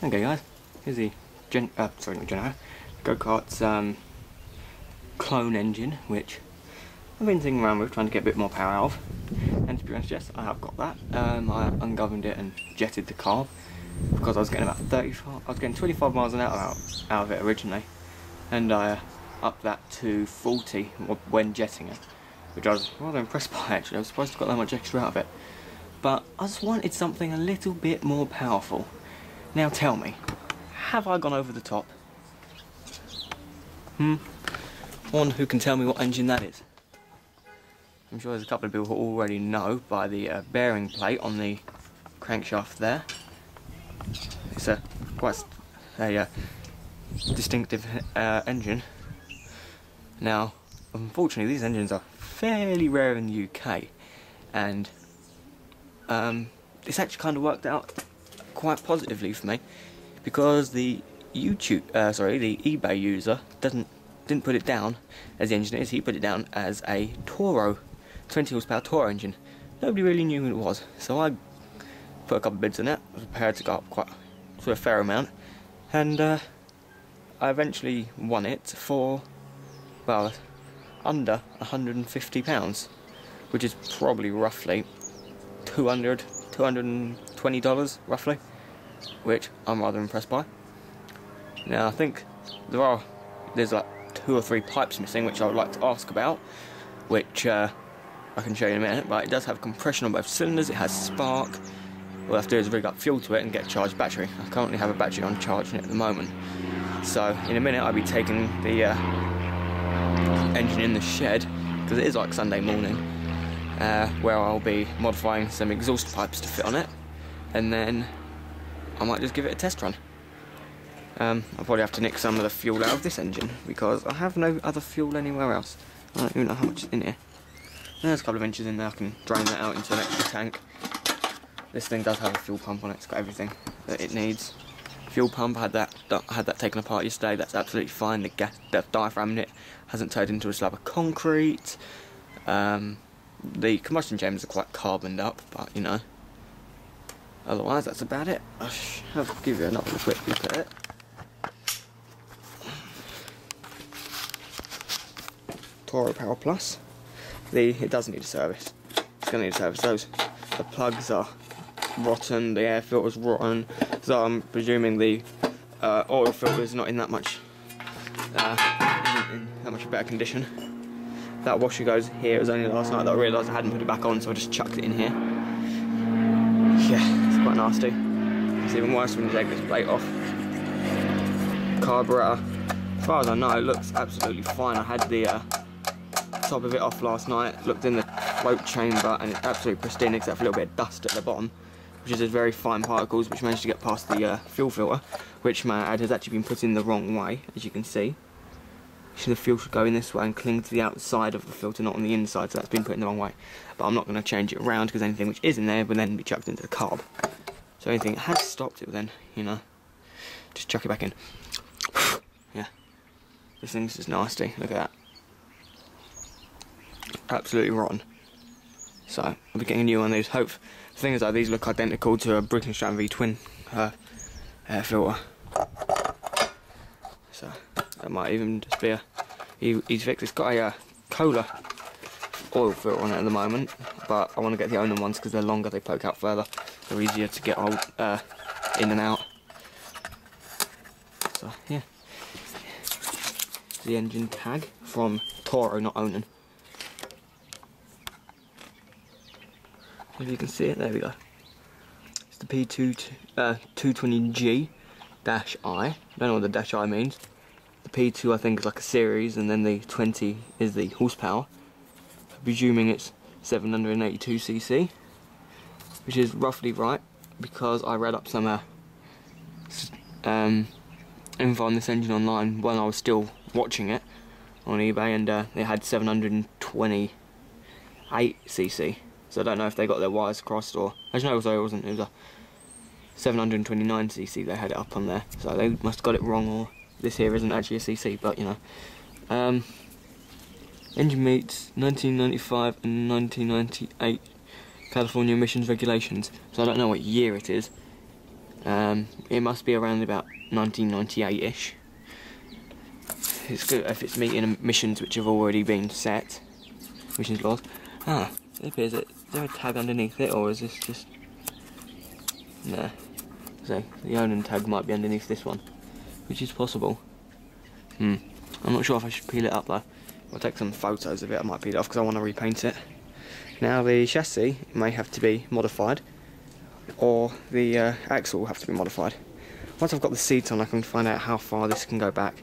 Okay guys, here's the go-kart's clone engine, which I've been thinking around with, trying to get a bit more power out of. And to be honest, yes, I have got that. I ungoverned it and jetted the carb because I was getting about 25 miles an hour out of it originally, and I upped that to 40 when jetting it, which I was rather impressed by actually. I was surprised I got that much extra out of it. But I just wanted something a little bit more powerful. Now tell me, have I gone over the top? One who can tell me what engine that is? I'm sure there's a couple of people who already know by the bearing plate on the crankshaft there. It's a quite distinctive engine. Now, unfortunately, these engines are fairly rare in the UK, and it's actually kind of worked out quite positively for me, because the the eBay user didn't put it down as the engine is. He put it down as a Toro 20 horsepower Toro engine. Nobody really knew who it was, so I put a couple of bids on it. I was prepared to go up quite a fair amount, and I eventually won it for, well, under £150, which is probably roughly $220 roughly, which I'm rather impressed by. Now I think there's like 2 or 3 pipes missing, which I would like to ask about, which I can show you in a minute. But it does have compression on both cylinders, it has spark. All I have to do is rig up fuel to it and get a charged battery. I currently have a battery on charge in it at the moment, so in a minute I'll be taking the engine in the shed, because it is like Sunday morning, where I'll be modifying some exhaust pipes to fit on it, and then I might just give it a test run. I'll probably have to nick some of the fuel out of this engine, because I have no other fuel anywhere else. I don't even know how much is in here. There's a couple of inches in there, I can drain that out into an extra tank. This thing does have a fuel pump on it, it's got everything that it needs. Fuel pump, I had that taken apart yesterday, that's absolutely fine. The diaphragm in it hasn't turned into a slab of concrete. The combustion chambers are quite carboned up, but you know, otherwise that's about it. I'll give you another quick look at it. Toro Power Plus. It does need a service. It's going to need a service. The plugs are rotten, the air filter's rotten, so I'm presuming the oil filter is not in that much better condition. That washer goes here. It was only last night that I realised I hadn't put it back on, so I just chucked it in here. Yeah, it's quite nasty. It's even worse when you take this plate off. Carburetor, as far as I know, it looks absolutely fine. I had the top of it off last night, looked in the float chamber, and it's absolutely pristine except for a little bit of dust at the bottom, which is just very fine particles which managed to get past the fuel filter, which, may I add, has actually been put in the wrong way, as you can see. The fuel should go in this way and cling to the outside of the filter, not on the inside, so that's been put in the wrong way. But I'm not going to change it around, because anything which is in there will then be chucked into the carb. So anything that has stopped it will then, you know, just chuck it back in. Yeah, this thing's just nasty, look at that. Absolutely rotten. So I'll be getting a new one of these. The thing is that these look identical to a British Stratton V twin air filter. So that might even just be a easy fix. It's got a Kohler oil filter on it at the moment, but I want to get the Onan ones because they're longer, they poke out further, they're easier to get in and out. So yeah, the engine tag from Toro, not Onan. If you can see it, there we go. It's the P220G-I. I don't know what the dash I means. The P2 I think is like a series, and then the 20 is the horsepower. I'm presuming it's 782cc, which is roughly right, because I read up some info on this engine online when I was still watching it on eBay, and they had 728cc. So I don't know if they got their wires crossed, or actually no, sorry, it wasn't. It was a 729cc. They had it up on there, so they must have got it wrong, or this here isn't actually a cc. But you know, engine meets 1995 and 1998 California emissions regulations. So I don't know what year it is. It must be around about 1998-ish. It's good if it's meeting emissions which have already been set. Emissions laws. Ah, it appears that, is there a tag underneath it, or is this just... Nah. So, the owner tag might be underneath this one, which is possible. I'm not sure if I should peel it up though. I'll take some photos of it, I might peel it off because I want to repaint it. Now the chassis may have to be modified, or the axle will have to be modified. Once I've got the seats on, I can find out how far this can go back.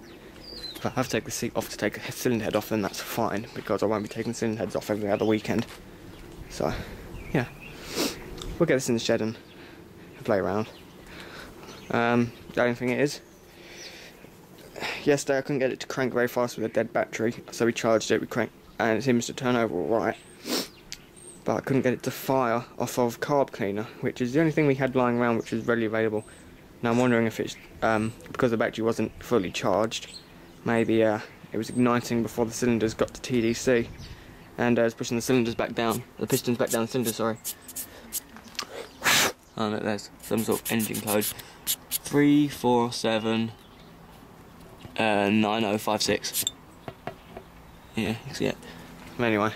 If I have to take the seat off to take the cylinder head off, then that's fine, because I won't be taking cylinder heads off every other weekend. So, yeah. We'll get this in the shed and play around. The only thing is, yesterday I couldn't get it to crank very fast with a dead battery, so we charged it with crank, and it seems to turn over alright. But I couldn't get it to fire off of carb cleaner, which is the only thing we had lying around which was readily available. Now I'm wondering if it's because the battery wasn't fully charged, maybe it was igniting before the cylinders got to TDC, and it's pushing the cylinders back down, the pistons back down the cylinder, sorry. Oh look, there's some sort of engine code. 347 9056. Yeah, you can see it. Anyway,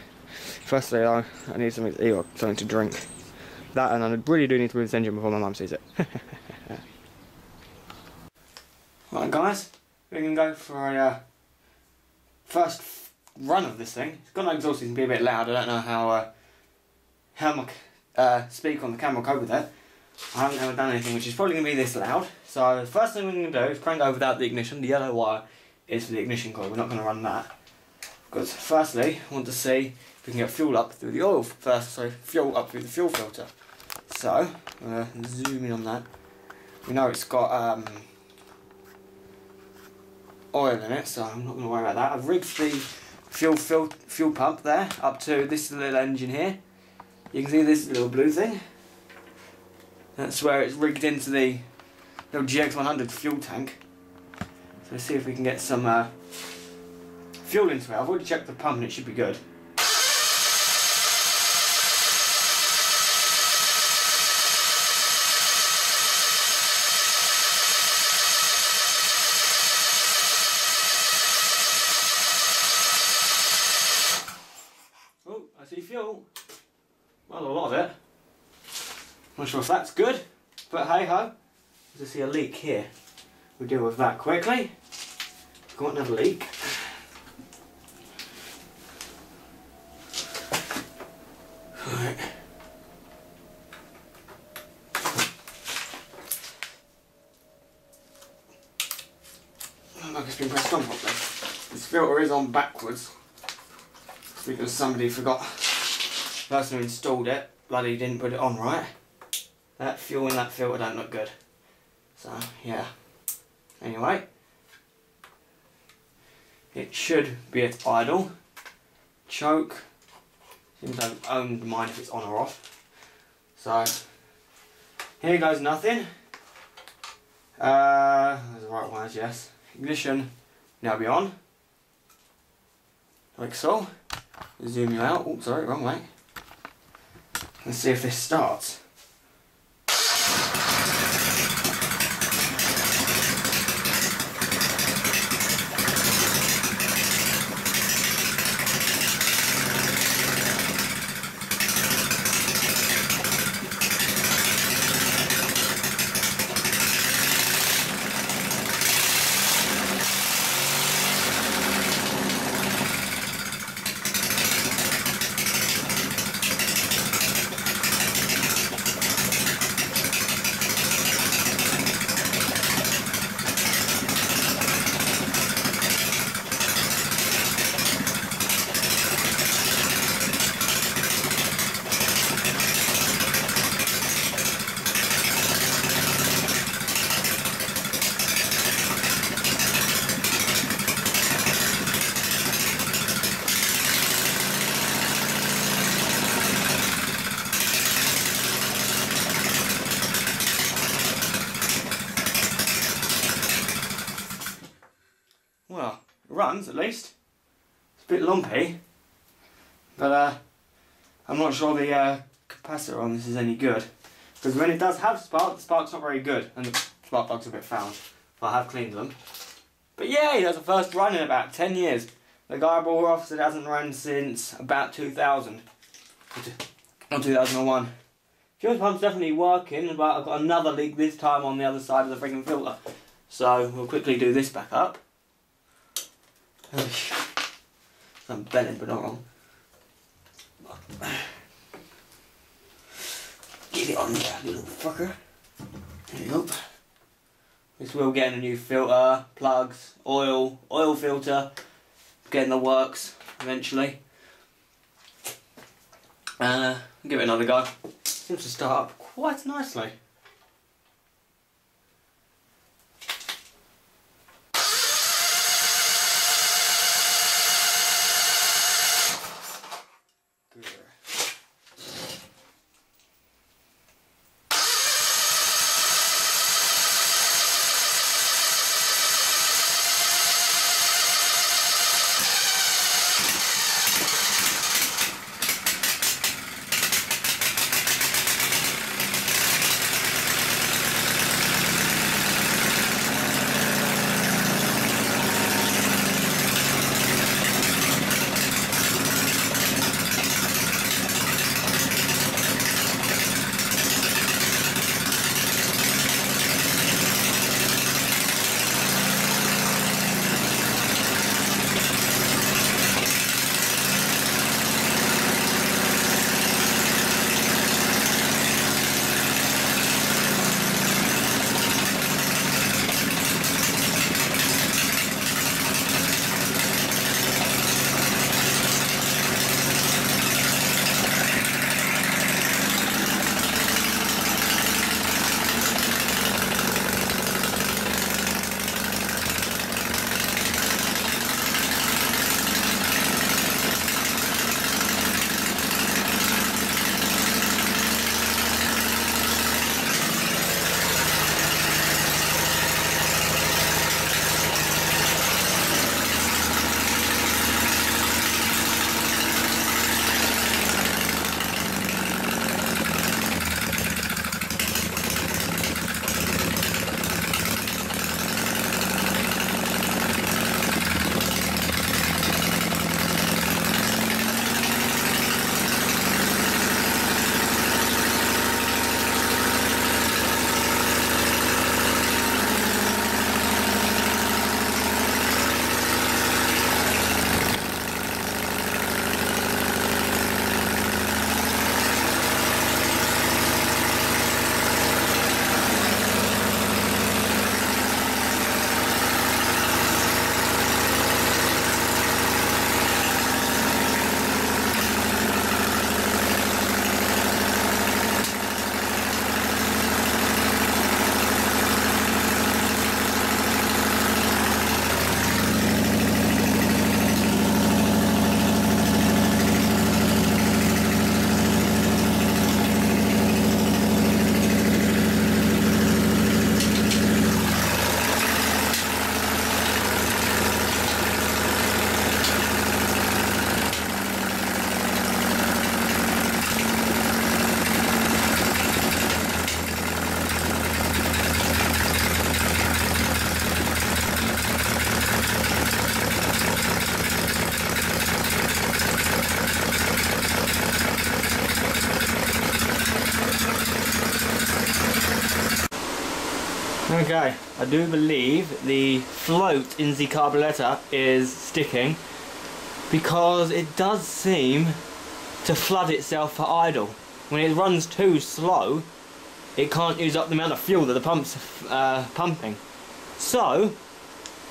firstly I need something to eat or something to drink. That, and I really do need to move this engine before my mum sees it. Right guys, we're going to go for a first run of this thing. It's got no exhaust, it can be a bit loud. I don't know how my speaker on the camera will cope with that. I haven't ever done anything which is probably going to be this loud. So the first thing we're going to do is crank over without the ignition. The yellow wire is for the ignition coil, we're not going to run that. Because firstly, I want to see if we can get fuel up through the oil fuel up through the fuel filter. So, zoom in on that. We know it's got oil in it, so I'm not going to worry about that. I've rigged the fuel pump there up to this little engine here. You can see this little blue thing. That's where it's rigged into the little GX100 fuel tank. So let's see if we can get some fuel into it. I've already checked the pump and it should be good. Oh, I see fuel. Well, a lot of it. Not sure if that's good, but hey ho. There's see a leak here. We'll deal with that quickly. Got another leak. Right. Like it's been pressed on properly. This filter is on backwards because somebody forgot. The person who installed it bloody didn't put it on right. That fuel in that filter don't look good. So yeah. Anyway, it should be at idle. Choke. Seems I don't mind if it's on or off. So here goes nothing. There's the right wires, yes. Ignition now be on. Like so. Zoom you out. Oh, sorry, wrong way. Let's see if this starts. Well, it runs at least. It's a bit lumpy, but I'm not sure the capacitor on this is any good. Because when it does have spark, the spark's not very good, and the spark plugs are a bit foul. But I have cleaned them. But yay, that's the first run in about 10 years. The guy bought off said it hasn't run since about 2000. Or 2001. Fuel pump's definitely working, but I've got another leak this time on the other side of the freaking filter. So we'll quickly do this back up. I'm bending, but not wrong. Get it on there, little fucker. There you go. This will get in a new filter, plugs, oil filter, get in the works eventually. Give it another go. Seems to start up quite nicely. Okay, I do believe the float in the carburetor is sticking because it does seem to flood itself for idle. When it runs too slow, it can't use up the amount of fuel that the pump's pumping. So,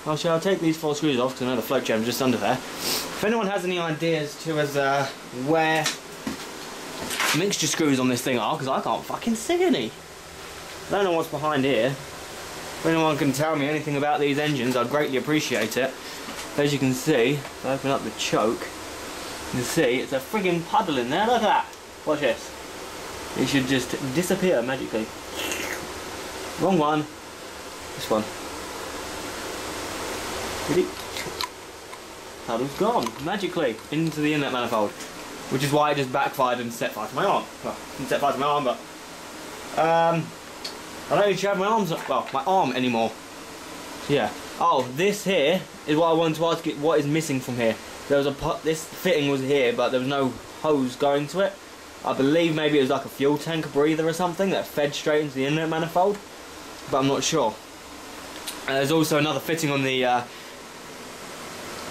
I shall take these 4 screws off because I know the float jam's just under there. If anyone has any ideas to where mixture screws on this thing are, because I can't fucking see any. I don't know what's behind here. If anyone can tell me anything about these engines, I'd greatly appreciate it. As you can see, if I open up the choke, you can see it's a friggin' puddle in there. Look at that. Watch this. It should just disappear magically. Wrong one. This one. Puddle's gone magically into the inlet manifold, which is why it just backfired and set fire to my arm. Well, didn't set fire to my arm, but I don't actually have my arms, well, my arm anymore. So yeah. Oh, this here is what I wanted to ask you, what is missing from here? There was this fitting was here, but there was no hose going to it. I believe maybe it was like a fuel tank breather or something that fed straight into the inlet manifold, but I'm not sure. There's also another fitting on the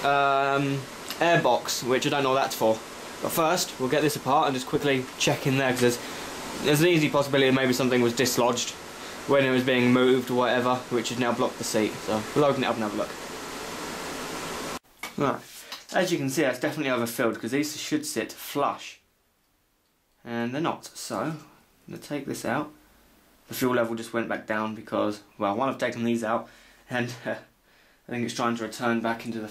air box, which I don't know what that's for. But first, we'll get this apart and just quickly check in there, because there's an easy possibility maybe something was dislodged when it was being moved or whatever, which has now blocked the seat. So we'll open it up and have a look. Right, as you can see, that's definitely overfilled because these should sit flush, and they're not. So I'm going to take this out. The fuel level just went back down because, well, one, I've taken these out, and I think it's trying to return back into the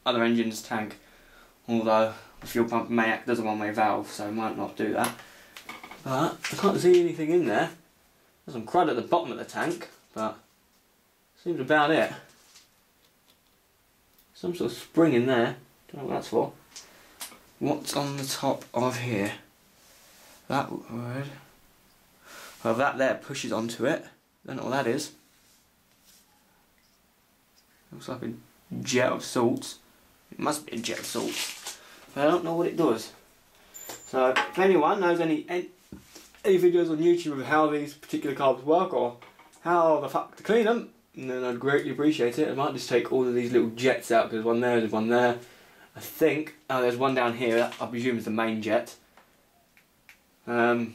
other engine's tank. Although the fuel pump may act as a one-way valve, so it might not do that. But I can't see anything in there. There's some crud at the bottom of the tank, but seems about it. Some sort of spring in there. Don't know what that's for. What's on the top of here? That would... Well, that there pushes onto it. Don't know what that is. Looks like a jet of salts. It must be a jet of salts. But I don't know what it does. So, if anyone knows any videos on YouTube of how these particular carbs work, or how the fuck to clean them, then I'd greatly appreciate it. I might just take all of these little jets out, because one there, there's one there. I think, oh, there's one down here, that I presume is the main jet. For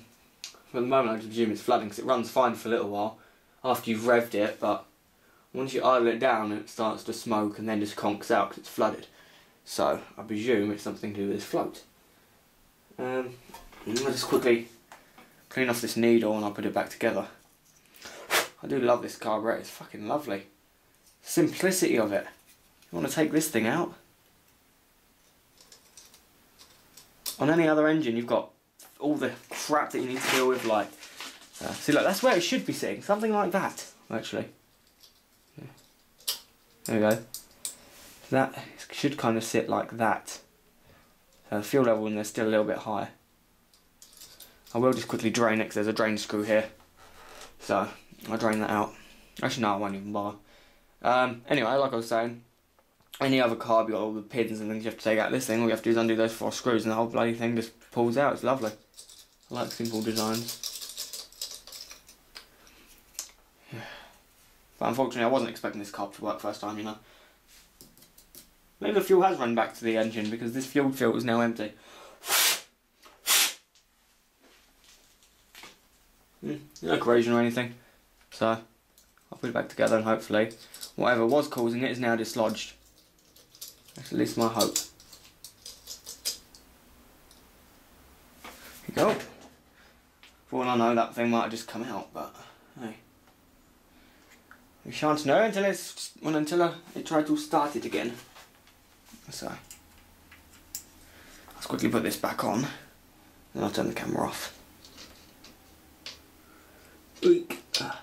the moment I just presume it's flooding, because it runs fine for a little while after you've revved it, but once you idle it down it starts to smoke and then just conks out because it's flooded. So I presume it's something to do with this float. I'll just quickly clean off this needle and I'll put it back together. I do love this carburetor, it's fucking lovely. Simplicity of it. You want to take this thing out? On any other engine you've got all the crap that you need to deal with, like... see, look, that's where it should be sitting. Something like that, actually. Yeah. There we go. So that should kind of sit like that. So the fuel level in there's still a little bit high. I will just quickly drain it because there's a drain screw here. So I'll drain that out. Actually no, I won't even bother. Anyway, like I was saying, any other carb, you got all the pins and things you have to take out. This thing, all you have to do is undo those 4 screws and the whole bloody thing just pulls out. It's lovely. I like simple designs. But unfortunately I wasn't expecting this carb to work first time, you know. Maybe the fuel has run back to the engine because this fuel filter is now empty. No corrosion or anything. So I'll put it back together and hopefully whatever was causing it is now dislodged. That's at least my hope. Here you go. For all I know that thing might have just come out, but hey. We shan't know until it tried to start it again. So let's quickly put this back on, then I'll turn the camera off. Eek. Right,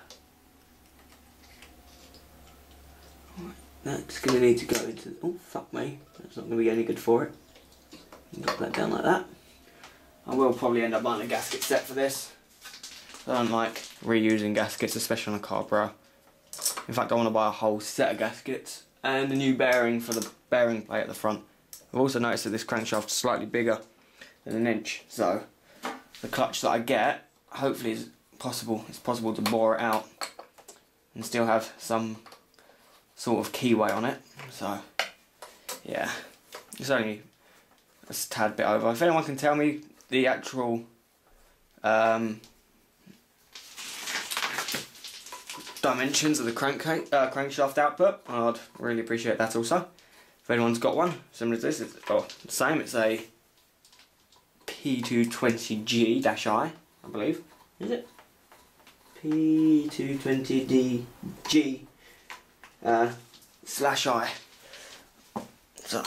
that's going to need to go into... Oh, fuck me. That's not going to be any good for it. Drop that down like that. I will probably end up buying a gasket set for this. I don't like reusing gaskets, especially on a carburetor. In fact, I want to buy a whole set of gaskets and a new bearing for the bearing plate at the front. I've also noticed that this crankshaft is slightly bigger than 1 inch, so the clutch that I get hopefully is possible. It's possible to bore it out and still have some sort of keyway on it. So yeah, it's only a tad bit over. If anyone can tell me the actual dimensions of the crankshaft output, I'd really appreciate that also. If anyone's got one similar to this, it's the same. It's a P220G-I, I believe. Is it? P220DG /I. So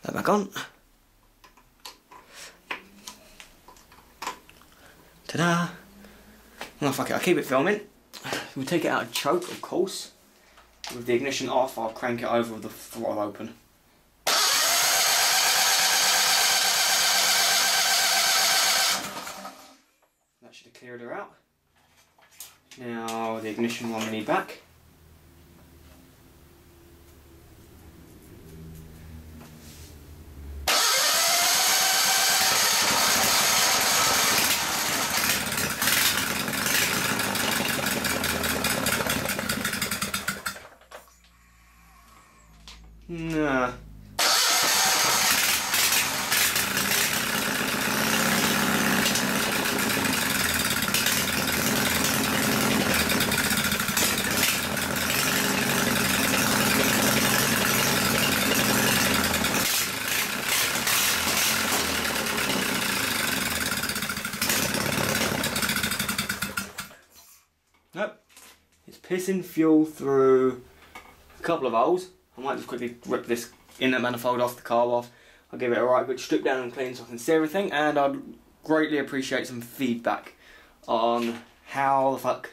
that back on. Ta-da! Oh fuck it, I'll keep it filming. We'll take it out of choke, of course. With the ignition off, I'll crank it over with the throttle open. Now the ignition one we need back. Nah. Nope. It's pissing fuel through a couple of holes. I might just quickly rip this inlet manifold off the carb off. I'll give it a right good strip down and clean so I can see everything, and I'd greatly appreciate some feedback on how the fuck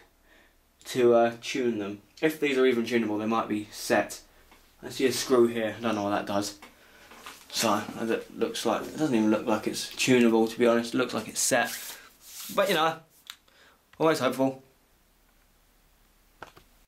to tune them. If these are even tunable, they might be set. I see a screw here, I don't know what that does. So, as it looks like, it doesn't even look like it's tunable, to be honest. It looks like it's set. But you know, always hopeful.